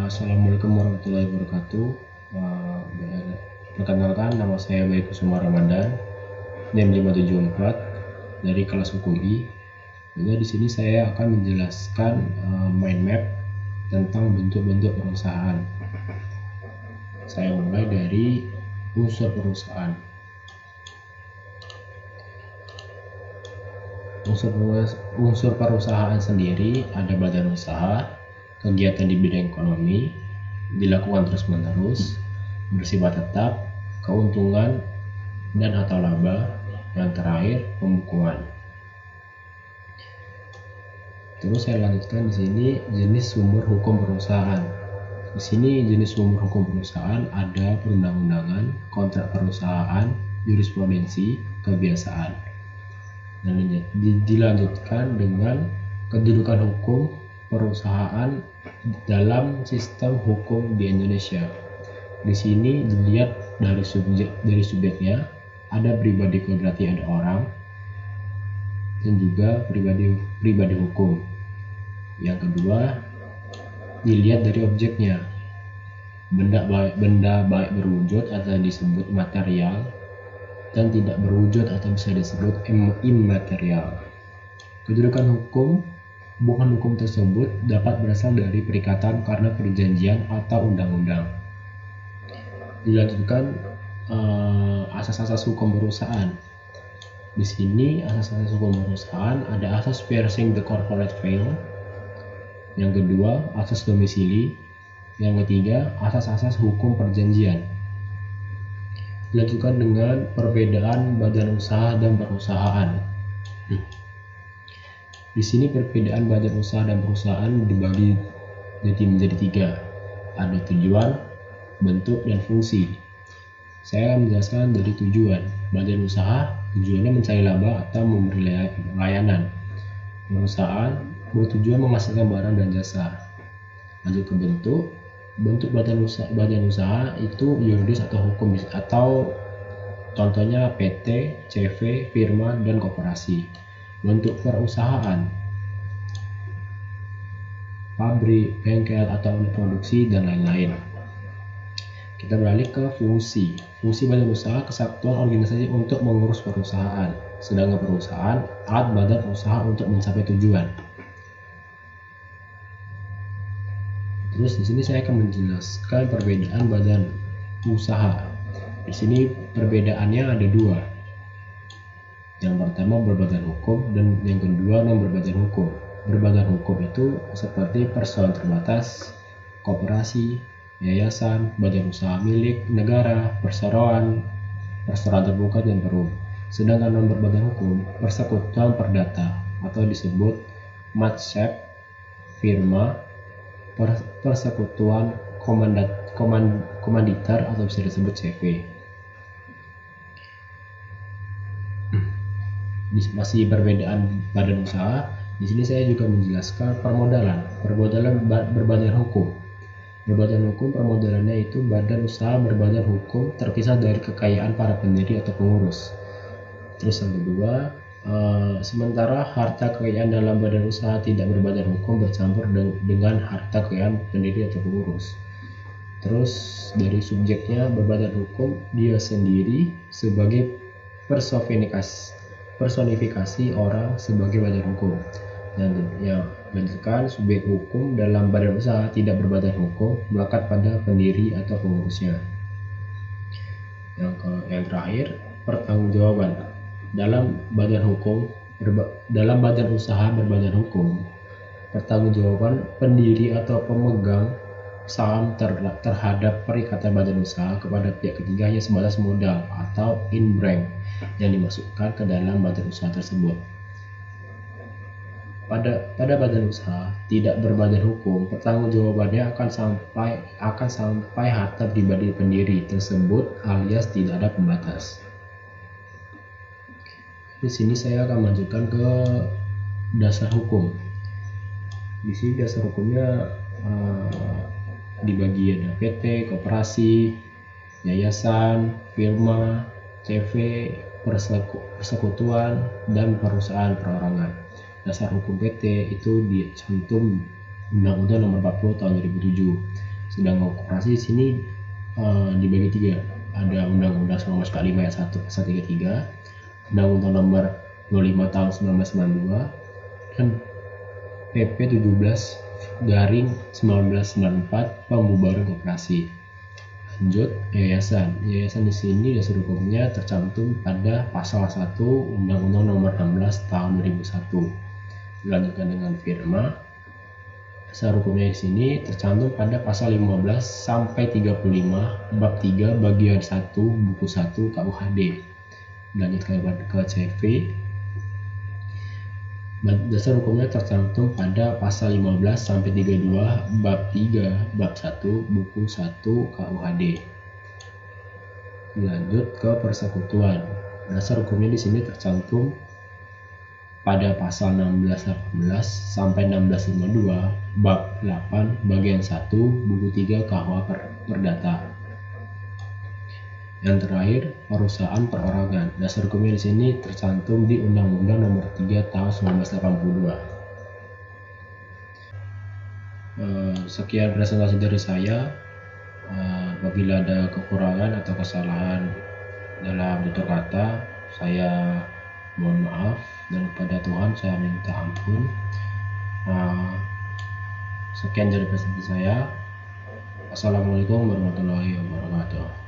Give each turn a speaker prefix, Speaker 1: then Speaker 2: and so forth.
Speaker 1: Assalamualaikum warahmatullahi wabarakatuh. Perkenalkan, nama saya Bayu Kusuma Ramadan, NIM 574 dari kelas hukum I. Jadi di sini saya akan menjelaskan mind map tentang bentuk-bentuk perusahaan. Saya mulai dari unsur perusahaan. Unsur perusahaan sendiri ada badan usaha, kegiatan di bidang ekonomi, dilakukan terus-menerus, bersifat tetap, keuntungan dan atau laba, yang terakhir pembukuan. Terus saya lanjutkan di sini jenis sumber hukum perusahaan. Di sini jenis sumber hukum perusahaan ada perundang-undangan, kontrak perusahaan, jurisprudensi, kebiasaan. Dan dilanjutkan dengan kedudukan hukum perusahaan dalam sistem hukum di Indonesia. Di sini dilihat dari subjeknya, ada pribadi berarti ada orang, dan juga pribadi hukum. Yang kedua, dilihat dari objeknya, benda baik berwujud atau disebut material, dan tidak berwujud atau bisa disebut immaterial. Kedudukan hukum tersebut dapat berasal dari perikatan karena perjanjian atau undang-undang. Dilanjutkan asas-asas hukum perusahaan. Di sini asas-asas hukum perusahaan ada asas piercing the corporate veil. Yang kedua, asas domisili. Yang ketiga, asas-asas hukum perjanjian. Dilanjutkan dengan perbedaan badan usaha dan perusahaan. Di sini perbedaan badan usaha dan perusahaan dibagi menjadi tiga. Ada tujuan, bentuk, dan fungsi. Saya akan menjelaskan dari tujuan. Badan usaha tujuannya mencari laba atau memberi layanan. Perusahaan bertujuan menghasilkan barang dan jasa. Lanjut ke bentuk. Bentuk badan usaha itu yuridis atau hukum, atau contohnya PT, CV, firma, dan koperasi. Bentuk perusahaan, pabrik, bengkel atau unit produksi, dan lain-lain. Kita beralih ke fungsi. Fungsi badan usaha kesatuan organisasi untuk mengurus perusahaan, sedangkan perusahaan alat badan usaha untuk mencapai tujuan. Terus di sini saya akan menjelaskan perbedaan badan usaha. Di sini perbedaannya ada dua. Yang pertama berbadan hukum dan yang kedua non berbadan hukum. Berbadan hukum itu seperti perseroan terbatas, koperasi, yayasan, badan usaha milik negara, perseroan terbuka dan perum. Sedangkan non berbadan hukum persekutuan perdata atau disebut matshep, firma, persekutuan komanditer atau bisa disebut CV. Masih perbedaan badan usaha. Di sini saya juga menjelaskan permodalan berbadan hukum. Berbadan hukum permodalannya itu badan usaha berbadan hukum terpisah dari kekayaan para pendiri atau pengurus. Terus yang kedua, sementara harta kekayaan dalam badan usaha tidak berbadan hukum bercampur dengan harta kekayaan pendiri atau pengurus. Terus dari subjeknya berbadan hukum, dia sendiri sebagai personifikasi orang sebagai badan hukum. Dan yang lanjutkan, subjek hukum dalam badan usaha tidak berbadan hukum melekat pada pendiri atau pengurusnya. Yang terakhir, pertanggungjawaban. Dalam badan usaha berbadan hukum, pertanggungjawaban pendiri atau pemegang saham terhadap perikatan badan usaha kepada pihak ketiga hanya sebatas modal atau in-bank yang dimasukkan ke dalam badan usaha tersebut. Pada badan usaha tidak berbadan hukum, pertanggungjawabannya akan sampai harta pribadi pendiri tersebut alias tidak ada pembatas. Di sini saya akan melanjutkan ke dasar hukum. Di sini dasar hukumnya dibagi ada PT, koperasi, yayasan, firma, CV, persekutuan, dan perusahaan perorangan. Dasar hukum PT itu dicantum Undang-Undang Nomor 40 Tahun 2007. Sedangkan koperasi di sini dibagi tiga. Ada Undang-Undang 1945 ayat 1 pasal 33, Undang-Undang nomor 25 tahun 1992, dan PP 17/1994 pembubaran koperasi. Lanjut, yayasan. Yayasan di sini dasar hukumnya tercantum pada pasal 1 Undang-Undang nomor 16 tahun 2001. Dilanjutkan dengan firma. Dasar hukumnya di sini tercantum pada pasal 15 sampai 35 bab 3 bagian 1 buku 1 KUHD. Dilanjutkan ke CV. Dasar hukumnya tercantum pada pasal 15 sampai 32 bab 3 bab 1 buku 1 KUHD. Lanjut ke persekutuan. Dasar hukumnya di sini tercantum pada pasal 1618 sampai 1652 bab 8 bagian 1 buku 3 KUH Perdata. Yang terakhir, perusahaan perorangan. Dasar hukumnya di sini tercantum di Undang-Undang Nomor 3 Tahun 1982. Sekian presentasi dari saya. Apabila ada kekurangan atau kesalahan dalam tutur kata, saya mohon maaf, dan kepada Tuhan saya minta ampun. Sekian dari presentasi saya. Assalamualaikum warahmatullahi wabarakatuh.